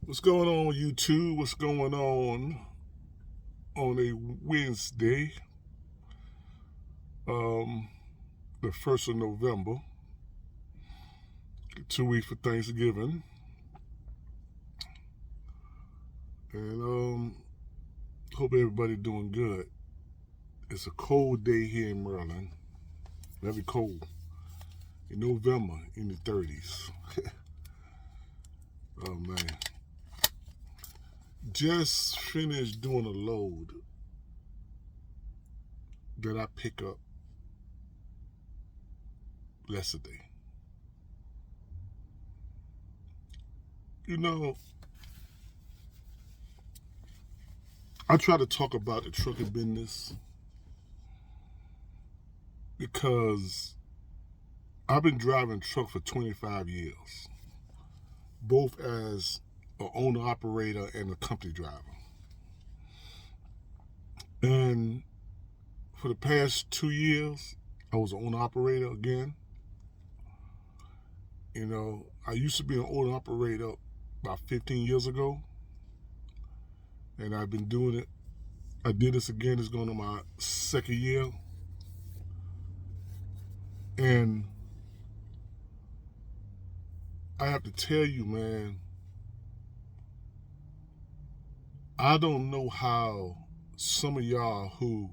What's going on, YouTube? What's going on a Wednesday, um, the 1st of November, 2 weeks for Thanksgiving. And hope everybody doing good. It's a cold day here in Maryland. Very cold. In November, in the 30s. Oh, man. Just finished doing a load that I pick up yesterday. You know, I try to talk about the trucking business because I've been driving truck for 25 years, both as an owner operator and a company driver. And for the past 2 years, I was an owner operator again. You know, I used to be an owner operator about 15 years ago, and I've been doing it. I did this again. It's going on my second year. And I have to tell you, man, I don't know how some of y'all who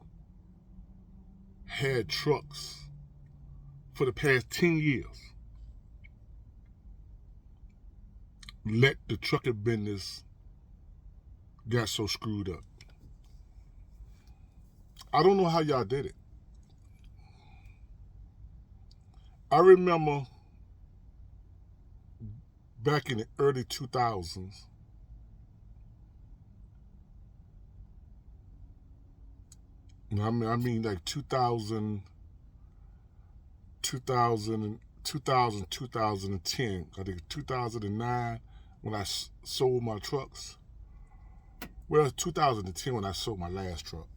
had trucks for the past 10 years let the trucking business got so screwed up. I don't know how y'all did it. I remember back in the early 2000s, I mean like 2000, 2010, I think 2009 when I sold my trucks. Well, 2010 when I sold my last truck.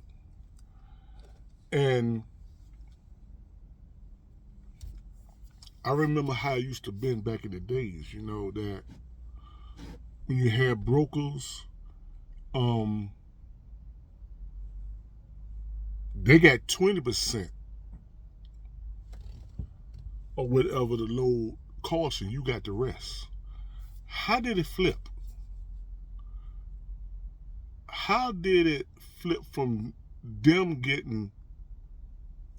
And I remember how it used to be back in the days, you know, that when you had brokers, they got 20% or whatever the load cost, and you got the rest. How did it flip? How did it flip from them getting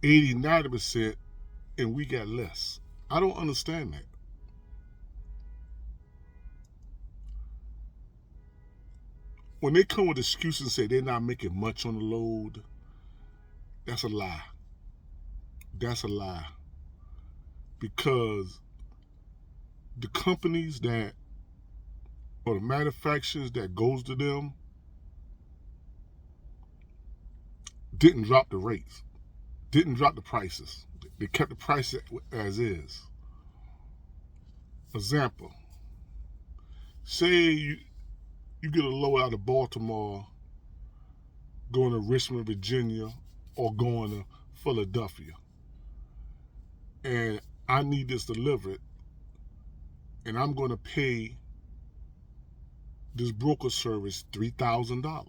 80, 90% and we got less? I don't understand that. When they come with excuses and say they're not making much on the load, that's a lie. That's a lie. Because the companies that, or the manufacturers that goes to them, didn't drop the rates, didn't drop the prices. They kept the price as is. Example, say you get a load out of Baltimore going to Richmond, Virginia, or going to Philadelphia, and I need this delivered, and I'm going to pay this broker service $3,000.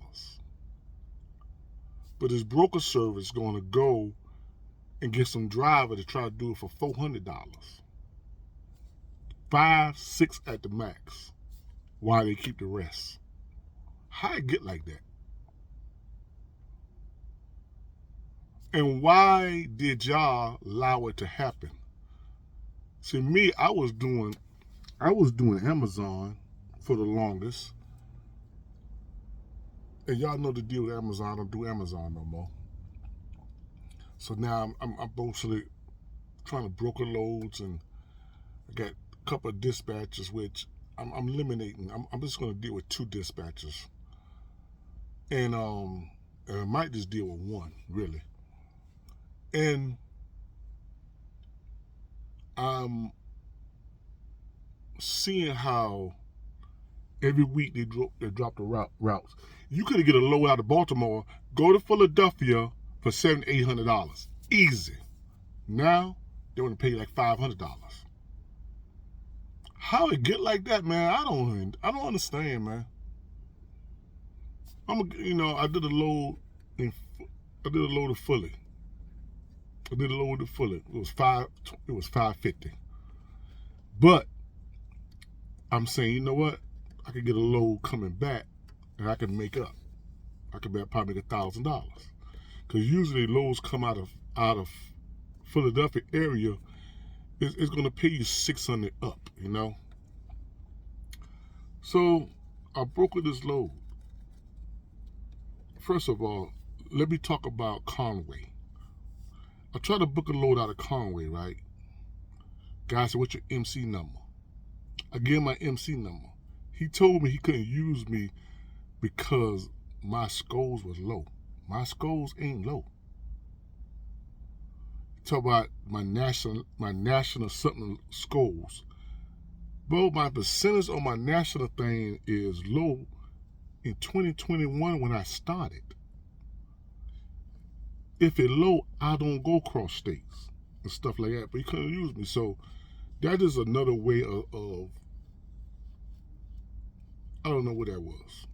But this broker service is going to go and get some driver to try to do it for $400. 5, 6 at the max. Why they keep the rest? How it get like that? And why did y'all allow it to happen? See, me, I was doing Amazon for the longest. And y'all know the deal with Amazon. I don't do Amazon no more. So now I'm mostly trying to broker loads, and I got a couple of dispatchers, which I'm eliminating. I'm just going to deal with 2 dispatchers. And I might just deal with 1, really. And I'm seeing how every week they drop the routes. You could get a load out of Baltimore, go to Philadelphia for $700, $800. Easy. Now they want to pay you like $500. How it get like that, man? I don't understand, man. I did a load in, I did a load of fully. I did a load of fully. It was 550. But I'm saying, you know what? I could get a load coming back, and I can make up. I could probably make $1,000, because usually loads come out of Philadelphia area. It's going to pay you 600 up, you know. So I brokered this load. First of all, let me talk about Conway. I tried to book a load out of Conway, right? Guy said, "What's your MC number?" I gave him my MC number. He told me he couldn't use me because my scores was low. My scores ain't low. Talk about my national something scores. Bro, my percentage on my national thing is low in 2021 when I started. If it low, I don't go cross states and stuff like that. But he couldn't use me. So that is another way of I don't know what that was.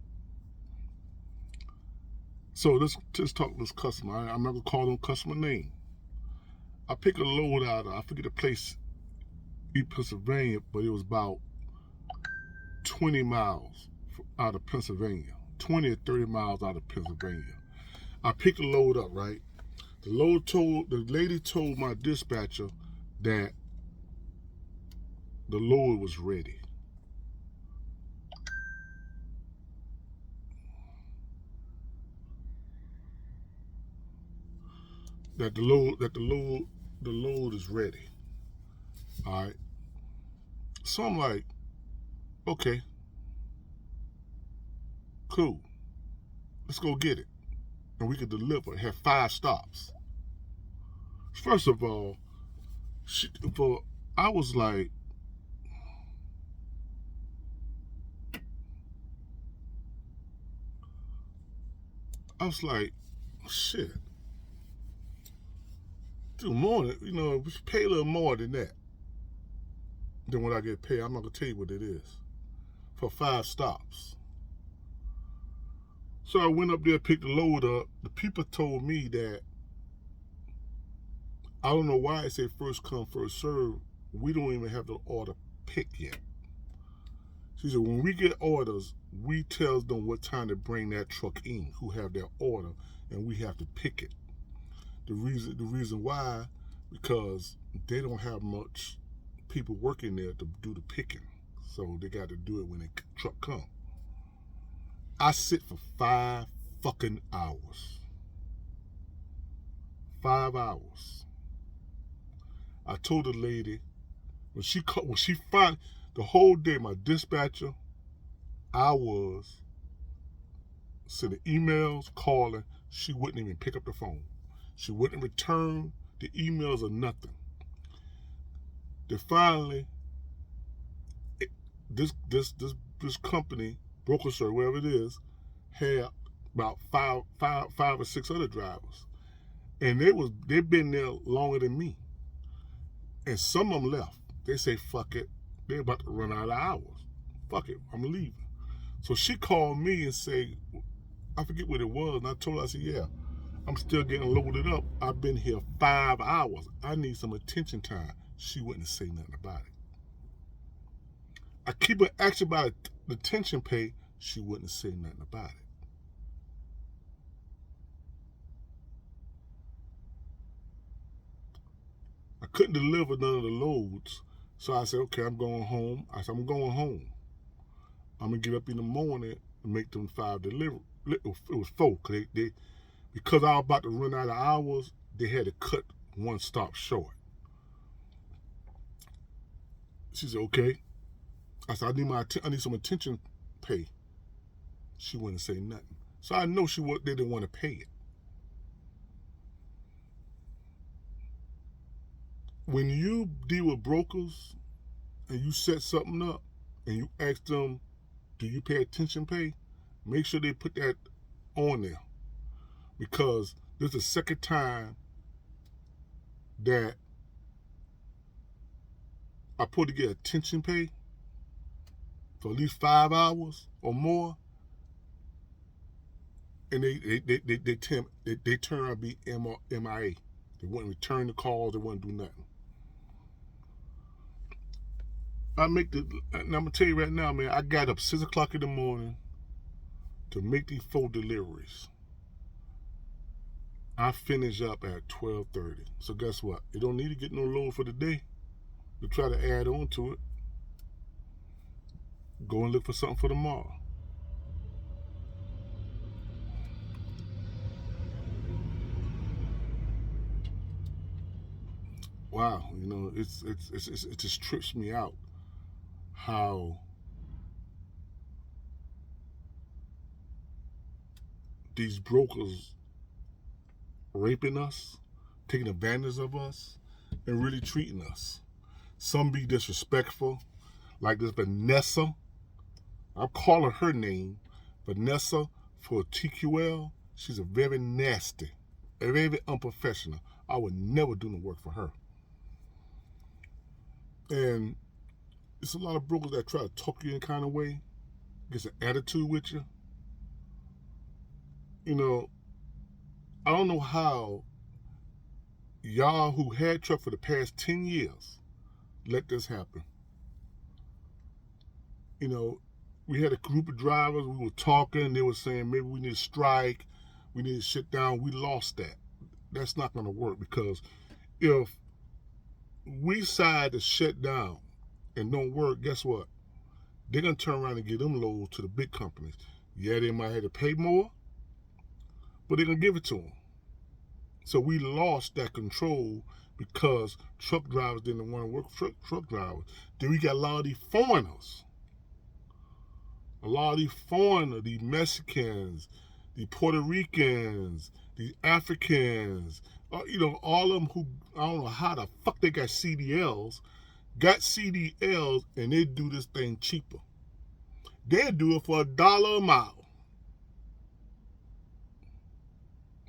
So let's just talk to this customer. I'm not gonna call them customer name. I pick a load out of, I forget the place in Pennsylvania, but it was about 20 miles out of Pennsylvania. 20 or 30 miles out of Pennsylvania. I picked the load up, right? The lady told my dispatcher that the load was ready. That the load is ready. All right. So I'm like, okay, cool. Let's go get it. And we could deliver. It had 5 stops. First of all, I was like, shit. Do more than, we should pay a little more than that. Than what I get paid. I'm not gonna tell you what it is. For 5 stops. So I went up there, picked the load up. The people told me that, I don't know why it said first come, first serve. We don't even have the order picked yet. She said, when we get orders, we tell them what time to bring that truck in, who have their order, and we have to pick it. The reason why, because they don't have much people working there to do the picking. So they got to do it when the truck comes. I sit for 5 fucking hours. 5 hours. I told the lady, when she finally, the whole day, my dispatcher, I was sending emails, calling. She wouldn't even pick up the phone. She wouldn't return the emails or nothing. Then finally, this company, broker service, wherever it is, had about five or 6 other drivers, and they've been there longer than me. And some of them left. They say, fuck it. They're about to run out of hours. Fuck it, I'm leaving. So she called me and said, I forget what it was, and I told her, I said, yeah, I'm still getting loaded up. I've been here 5 hours. I need some attention time. She wouldn't say nothing about it. I keep her asking about the attention pay. She wouldn't say nothing about it. I couldn't deliver none of the loads, so I said, okay, I'm going home. I said, I'm going home. I'm going to get up in the morning and make them 5 delivery. It was 4, because I was about to run out of hours, they had to cut 1 stop short. She said, okay. I said, I need some attention pay. She wouldn't say nothing. So I know they didn't want to pay it. When you deal with brokers and you set something up and you ask them, do you pay attention pay? Make sure they put that on there. Because this is the second time that I put to get attention pay for at least 5 hours or more, and they turn around and be MIA. They wouldn't return the calls. They wouldn't do nothing. And I'm gonna tell you right now, man. I got up 6 o'clock in the morning to make these 4 deliveries. I finish up at 12:30. So guess what? You don't need to get no load for the day. You try to add on to it. Go and look for something for tomorrow. Wow, you know, it just trips me out how these brokers raping us, taking advantage of us, and really treating us. Some be disrespectful, like this Vanessa. I'm calling her name, Vanessa, for TQL. She's a very nasty, very unprofessional. I would never do no work for her. And it's a lot of brokers that try to talk you in kind of way, gets an attitude with you. You know, I don't know how y'all who had truck for the past 10 years let this happen. You know, we had a group of drivers, we were talking, they were saying maybe we need to strike, we need to shut down. We lost that. That's not going to work, because if we decide to shut down and don't work, guess what? They're going to turn around and give them loads to the big companies. Yeah, they might have to pay more, but they're going to give it to them. So we lost that control because truck drivers didn't want to work for truck drivers. Then we got a lot of these foreigners. These Mexicans, the Puerto Ricans, the Africans, you know, all of them who, I don't know how the fuck they got CDLs, and they do this thing cheaper. They do it for $1 a mile.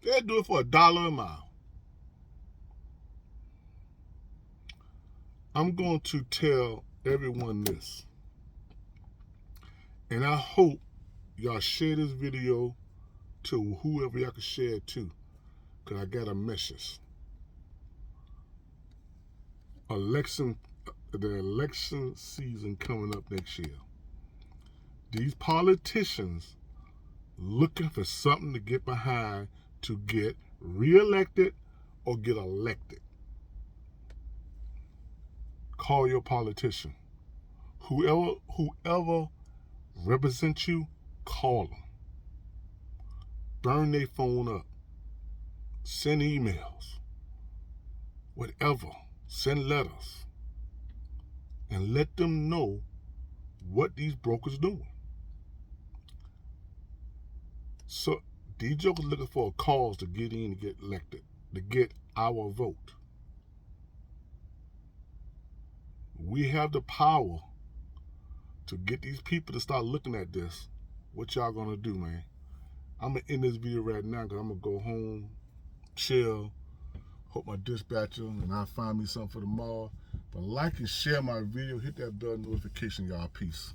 They'll do it for $1 a mile. I'm going to tell everyone this, and I hope y'all share this video to whoever y'all can share it to, because I got a message. The election season coming up next year. These politicians looking for something to get behind to get reelected or get elected. Call your politician. Whoever represents you, call them. Burn their phone up. Send emails. Whatever. Send letters. And let them know what these brokers doing. So these jokers looking for a cause to get in and get elected, to get our vote. We have the power to get these people to start looking at this. What y'all gonna do, man? I'm gonna end this video right now because I'm gonna go home, chill, hope my dispatcher and I'll find me something for tomorrow. But like and share my video, hit that bell notification, y'all. Peace.